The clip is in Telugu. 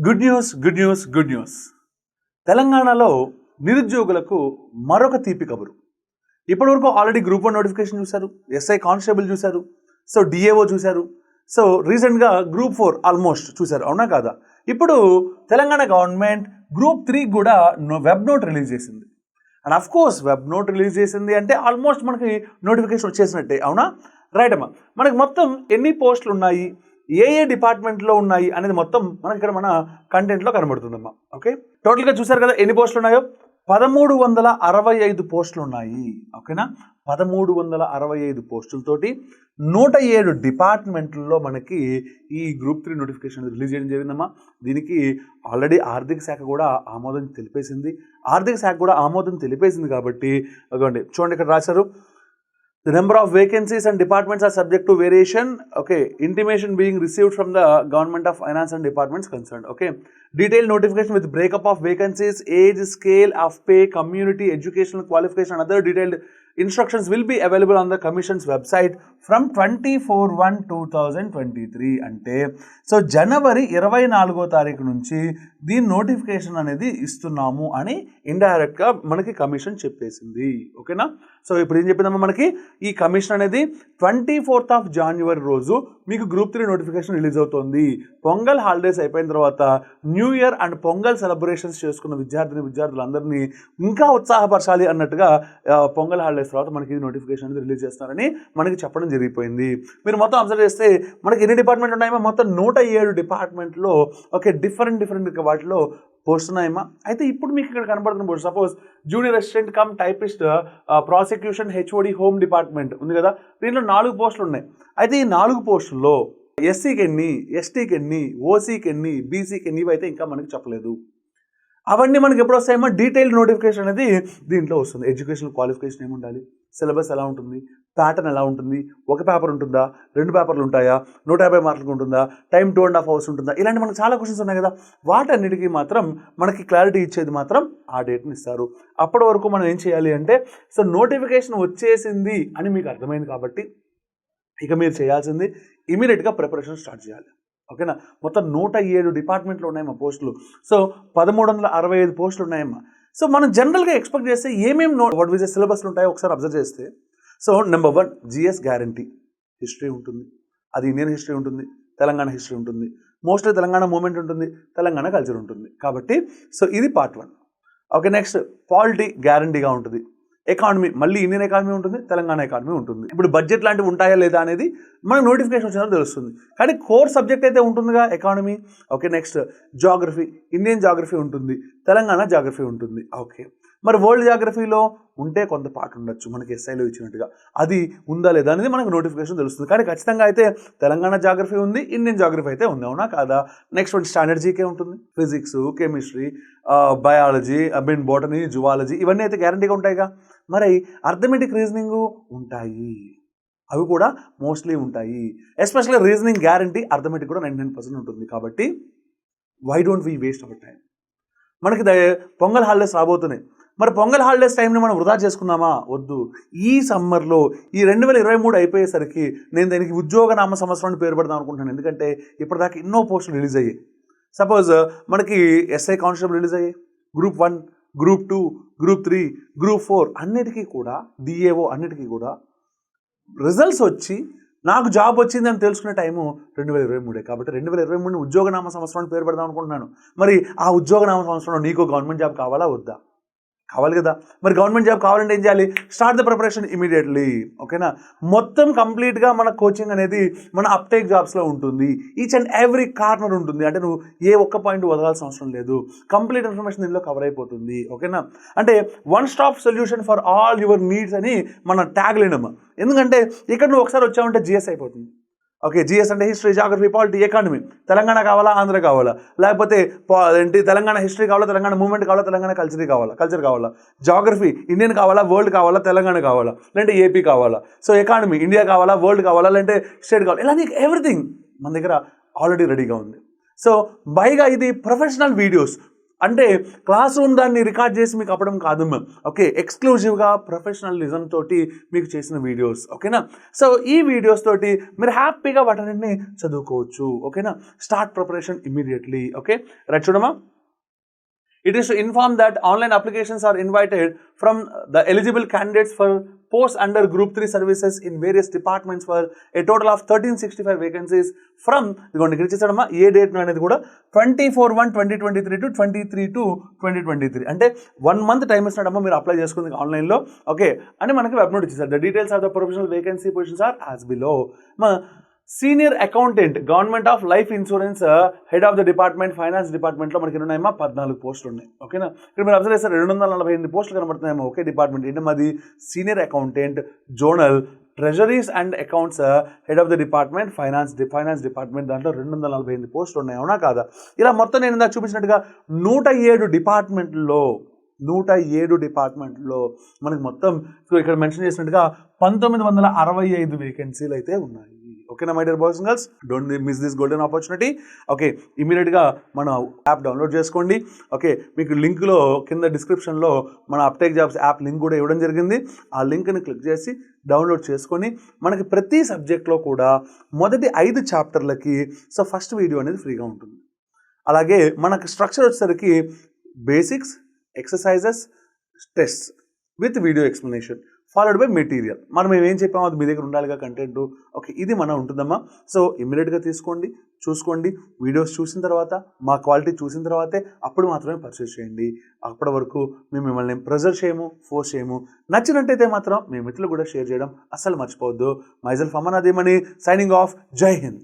Good news. తెలంగాణలో నిరుద్యోగులకు మరొక తీపి కబురు. ఇప్పటివరకు ఆల్రెడీ గ్రూప్ 1 నోటిఫికేషన్ చూశారు, ఎస్ఐ కానిస్టేబుల్ చూశారు, సో డిఏఓ చూశారు, సో రీసెంట్గా గ్రూప్ 4 ఆల్మోస్ట్ చూశారు, అవునా కాదా? ఇప్పుడు తెలంగాణ గవర్నమెంట్ గ్రూప్ 3 కూడా వెబ్ నోట్ రిలీజ్ చేసింది. And of course web note release చేసింది అంటే ఆల్మోస్ట్ మనకి నోటిఫికేషన్ వచ్చేసినట్టే, అవునా? రైట్ అమ్మా. మనకి మొత్తం ఎన్ని పోస్టులు ఉన్నాయి, ఏ డిపార్ట్మెంట్లో ఉన్నాయి అనేది మొత్తం మనకి ఇక్కడ మన కంటెంట్లో కనబడుతుందమ్మా. ఓకే, టోటల్గా చూసారు కదా ఎన్ని పోస్టులు ఉన్నాయో. 1365 పోస్టులు ఉన్నాయి. ఓకేనా, 1365 పోస్టులతోటి 107 డిపార్ట్మెంట్లలో మనకి ఈ గ్రూప్ 3 నోటిఫికేషన్ రిలీజ్ చేయడం జరిగిందమ్మా. దీనికి ఆల్రెడీ ఆర్థిక శాఖ కూడా ఆమోదం తెలిపేసింది కాబట్టి అదిగోండి చూడండి ఇక్కడ రాశారు. The number of vacancies and departments are subject to variation. Okay, intimation being received from the Government of Finance and departments concerned. Okay, detailed notification with breakup of vacancies, age, scale of pay, community, educational qualification and other detailed instructions will be available on the Commission's website from 24/1/2023. అంటే సో జనవరి 24వ తారీఖు నుంచి దీని నోటిఫికేషన్ అనేది ఇస్తున్నాము అని ఇండైరెక్ట్గా మనకి కమిషన్ చెప్పేసింది. ఓకేనా, సో ఇప్పుడు ఏం చెప్పిందమ్మా, మనకి ఈ కమిషన్ అనేది 24th January రోజు మీకు గ్రూప్ 3 నోటిఫికేషన్ రిలీజ్ అవుతుంది. పొంగల్ హాలిడేస్ అయిపోయిన తర్వాత new year and pongal celebrations చేసుకున్న విద్యార్థులందరినీ ఇంకా ఉత్సాహపరచాలి అన్నట్టుగా పొంగల్ హాలిడేస్ తర్వాత మనకి ఈ నోటిఫికేషన్ అనేది రిలీజ్ చేస్తున్నారని మనకి చెప్పడం జరిగిపోయింది. మీరు మొత్తం అబ్జర్వ్ చేస్తే మనకి ఎన్ని డిపార్ట్మెంట్ ఉన్నాయేమో, మొత్తం 107 డిపార్ట్మెంట్లో ఓకే డిఫరెంట్ వాటిలో పోస్ట్ ఉన్నాయమ్మా. అయితే ఇప్పుడు మీకు ఇక్కడ కనబడుతున్న post suppose junior assistant cum typist prosecution HOD home department ఉంది కదా, దీంట్లో 4 పోస్టులు ఉన్నాయి. అయితే ఈ 4 పోస్టుల్లో ఎస్సీకి ఎన్ని, ఎస్టీకి ఎన్ని, ఓసీకి ఎన్ని, బీసీకి ఎన్ని అయితే ఇంకా మనకి చెప్పలేదు. అవన్నీ మనకి ఎప్పుడు వస్తాయేమో డీటెయిల్డ్ నోటిఫికేషన్ అనేది దీంట్లో వస్తుంది. ఎడ్యుకేషనల్ క్వాలిఫికేషన్ ఏమి ఉండాలి, సిలబస్ ఎలా ఉంటుంది, ప్యాటర్న్ ఎలా ఉంటుంది, ఒక పేపర్ ఉంటుందా, 2 పేపర్లు ఉంటాయా, 150 మార్కులకు ఉంటుందా, టైం 2.5 hours ఉంటుందా, ఇలాంటి మనకు చాలా క్వశ్చన్స్ ఉన్నాయి కదా. వాటన్నిటికీ మాత్రం మనకి క్లారిటీ ఇచ్చేది మాత్రం ఆ డేట్ని ఇస్తారు. అప్పటి వరకు మనం ఏం చేయాలి అంటే, సో నోటిఫికేషన్ వచ్చేసింది అని మీకు అర్థమైంది కాబట్టి ఇక మీరు చేయాల్సింది ఇమీడియట్గా ప్రిపరేషన్ స్టార్ట్ చేయాలి. ఓకేనా, మొత్తం 107 డిపార్ట్మెంట్లు ఉన్నాయమ్మా పోస్టులు. సో 1365 పోస్టులు ఉన్నాయమ్మా. సో మనం జనరల్గా ఎక్స్పెక్ట్ చేస్తే ఏమేమి వాట్ విజే సిలబస్లు ఉంటాయో ఒకసారి అబ్జర్వ్ చేస్తే, so number 1 GS guarantee, history ఉంటుంది, అది ఇండియన్ హిస్టరీ ఉంటుంది, తెలంగాణ హిస్టరీ ఉంటుంది, మోస్ట్లీ తెలంగాణ మూమెంట్ ఉంటుంది, తెలంగాణ కల్చర్ ఉంటుంది కాబట్టి సో ఇది పార్ట్ 1. ఓకే, నెక్స్ట్ పాలిటీ గ్యారంటీగా ఉంటుంది, ఎకానమీ మళ్ళీ ఇండియన్ ఎకానమీ ఉంటుంది, తెలంగాణ ఎకానమీ ఉంటుంది. ఇప్పుడు బడ్జెట్ లాంటివి ఉంటాయా లేదా అనేది మనకు నోటిఫికేషన్ వచ్చినా తెలుస్తుంది, కానీ కోర్ సబ్జెక్ట్ అయితే ఉంటుందిగా economy. Okay, next geography, Indian geography ఉంటుంది, తెలంగాణ జాగ్రఫీ ఉంటుంది. ఓకే, మరి వరల్డ్ జాగ్రఫీలో ఉంటే కొంత పార్ట్ ఉండొచ్చు మనకి ఎస్ఐలో ఇచ్చినట్టుగా, అది ఉందా లేదా అనేది మనకు నోటిఫికేషన్ తెలుస్తుంది. కానీ ఖచ్చితంగా అయితే తెలంగాణ జాగ్రఫీ ఉంది, ఇండియన్ జాగ్రఫీ అయితే ఉంది, అవునా కాదా? నెక్స్ట్ స్టాండర్డ్ జీకే ఉంటుంది, physics, chemistry, biology, botany, zoology ఇవన్నీ అయితే గ్యారంటీగా ఉంటాయిగా. మరి అర్థమెటిక్ రీజనింగ్ ఉంటాయి, అవి కూడా మోస్ట్లీ ఉంటాయి. ఎస్పెషల్లీ రీజనింగ్ గ్యారంటీ, అర్థమెటిక్ కూడా 99% ఉంటుంది. కాబట్టి why don't we waste our time? మనకి పొంగల్ హాలిడేస్ రాబోతున్నాయి. మరి పొంగల్ హాలిడేస్ టైంని మనం వృధా చేసుకుందామా? వద్దు. ఈ సమ్మర్లో ఈ 2023 అయిపోయేసరికి నేను దానికి ఉద్యోగనామ సంవత్సరాన్ని పేరు పెడదాం అనుకుంటున్నాను. ఎందుకంటే ఇప్పటిదాకా ఎన్నో పోస్టులు రిలీజ్ అయ్యాయి. సపోజ్ మనకి ఎస్ఐ కానిస్టేబుల్ రిలీజ్ అయ్యాయి, గ్రూప్ 1, గ్రూప్ 2, గ్రూప్ 3, గ్రూప్ 4 అన్నిటికీ కూడా, డిఏఓ అన్నిటికీ కూడా రిజల్ట్స్ వచ్చి నాకు జాబ్ వచ్చింది అని తెలుసుకునే టైము 2023. కాబట్టి 2023 ఉద్యోగనామ సంవత్సరాన్ని పేరు పెడదాం అనుకుంటున్నాను. మరి ఆ ఉద్యోగనామ సంవత్సరంలో నీకు గవర్నమెంట్ జాబ్ కావాలా వద్దా? కావాలి కదా. మరి గవర్నమెంట్ జాబ్ కావాలంటే ఏం చేయాలి? Start the preparation immediately. ఓకేనా, మొత్తం కంప్లీట్గా మన కోచింగ్ అనేది మన అప్టేక్ జాబ్స్లో ఉంటుంది. ఈచ్ అండ్ ఎవ్రీ కార్నర్ ఉంటుంది. అంటే నువ్వు ఏ ఒక్క పాయింట్ వదలాల్సిన అవసరం లేదు, కంప్లీట్ ఇన్ఫర్మేషన్ దీనిలో కవర్ అయిపోతుంది. ఓకేనా, అంటే 1 stop solution for all your needs అని మన ట్యాగ్ లైనమ్మా. ఎందుకంటే ఇక్కడ నువ్వు ఒకసారి వచ్చావంటే జిఎస్ అయిపోతుంది. ఓకే, జిఎస్ అంటే history, geography, polity, economy. Telangana కావాలా, ఆంధ్ర కావాలా, లేకపోతే ఏంటి తెలంగాణ హిస్టరీ కావాలా, తెలంగాణ మూమెంట్ కావాలా, తెలంగాణ కల్చర్ కావాలా, జాగ్రఫీ ఇండియన్ కావాలా, వరల్డ్ కావాలా, తెలంగాణ కావాలా, లేదంటే ఏపీ కావాలా, సో ఎకానమీ ఇండియా కావాలా, వరల్డ్ కావాలా, లేదంటే స్టేట్ కావాలా, ఇలా నీకు ఎవ్రీథింగ్ మన దగ్గర ఆల్రెడీ రెడీగా ఉంది. సో పైగా ఇది ప్రొఫెషనల్ వీడియోస్, అంటే క్లాస్ రూమ్ దాన్ని రికార్డ్ చేసి మీకు అప్పడం కాదు, ఓకే, ఎక్స్క్లూజివ్గా ప్రొఫెషనలిజం తోటి మీకు చేసిన వీడియోస్, ఓకేనా. సో ఈ వీడియోస్ తోటి మీరు హ్యాపీగా వాటిని చదువుకోవచ్చు, ఓకేనా. Start preparation immediately. Okay, right, చూడమ్మా. It is to inform that online applications are invited from the eligible candidates for posts under Group 3 services in various departments for a total of 1365 vacancies from, ఇదిగోండి ఇక్కడ ఇచ్చేసాడమ్మా ఏ డేట్ అనేది కూడా 24/1/2023 to 23/2/2023, అంటే 1 month టైం ఇస్తున్నాడమ్మా మీరు అప్లై చేసుకుంది ఆన్లైన్లో, ఓకే. అని మనకి వెబ్ నోట్ ఇచ్చేసారు. The details of the professional vacancy positions are as below. Senior accountant government of life insurance head of the department finance డిపార్ట్మెంట్లో మనకి ఉన్నాయమ్మా 14 పోస్టులు ఉన్నాయి, ఓకేనా. ఇక్కడ మీరు అబ్జర్వ్ చేస్తారు 248 పోస్టులు కనబడుతున్నాయమ్మా ఒకే డిపార్ట్మెంట్. ఏంటి మాది senior accountant, zonal, treasuries and accounts head of the department finance department, దాంట్లో 248 పోస్టులు ఉన్నాయి, అవునా కాదా. ఇలా మొత్తం నేను ఇందాక చూపించినట్టుగా 107 డిపార్ట్మెంట్లో మనకి మొత్తం ఇక్కడ మెన్షన్ చేసినట్టుగా 1965 వేకెన్సీలు అయితే ఉన్నాయి, ఓకేనా my dear boys and girls. Don't miss this golden opportunity. Okay, ఇమీడియట్గా మన యాప్ డౌన్లోడ్ చేసుకోండి. ఓకే, మీకు లింక్లో కింద డిస్క్రిప్షన్లో మన అప్టేక్ జాబ్స్ యాప్ లింక్ కూడా ఇవ్వడం జరిగింది. ఆ లింక్ని క్లిక్ చేసి డౌన్లోడ్ చేసుకొని మనకి ప్రతి సబ్జెక్ట్లో కూడా మొదటి 5 చాప్టర్లకి సో ఫస్ట్ వీడియో అనేది ఫ్రీగా ఉంటుంది. అలాగే మనకు స్ట్రక్చర్ వచ్చేసరికి basics, exercises, test with video explanation followed by material. మనం ఏం చెప్పామో అది మీ దగ్గర ఉండాలిగా కంటెంట్, ఓకే, ఇది మనం ఉంటుందమ్మా. సో ఇమ్మీడియట్గా తీసుకోండి, చూసుకోండి, వీడియోస్ చూసిన తర్వాత మా క్వాలిటీ చూసిన తర్వాతే అప్పుడు మాత్రమే పర్చేస్ చేయండి. అప్పటి వరకు మేము మిమ్మల్ని ప్రెజర్ చేయము, ఫోర్స్ చేయము. నచ్చినట్టయితే మాత్రం మీ మిత్రులు కూడా షేర్ చేయడం అస్సలు మర్చిపోవద్దు. మైసెల్ఫ్ అమన్ అదేమని సైనింగ్ ఆఫ్. జై హింద్.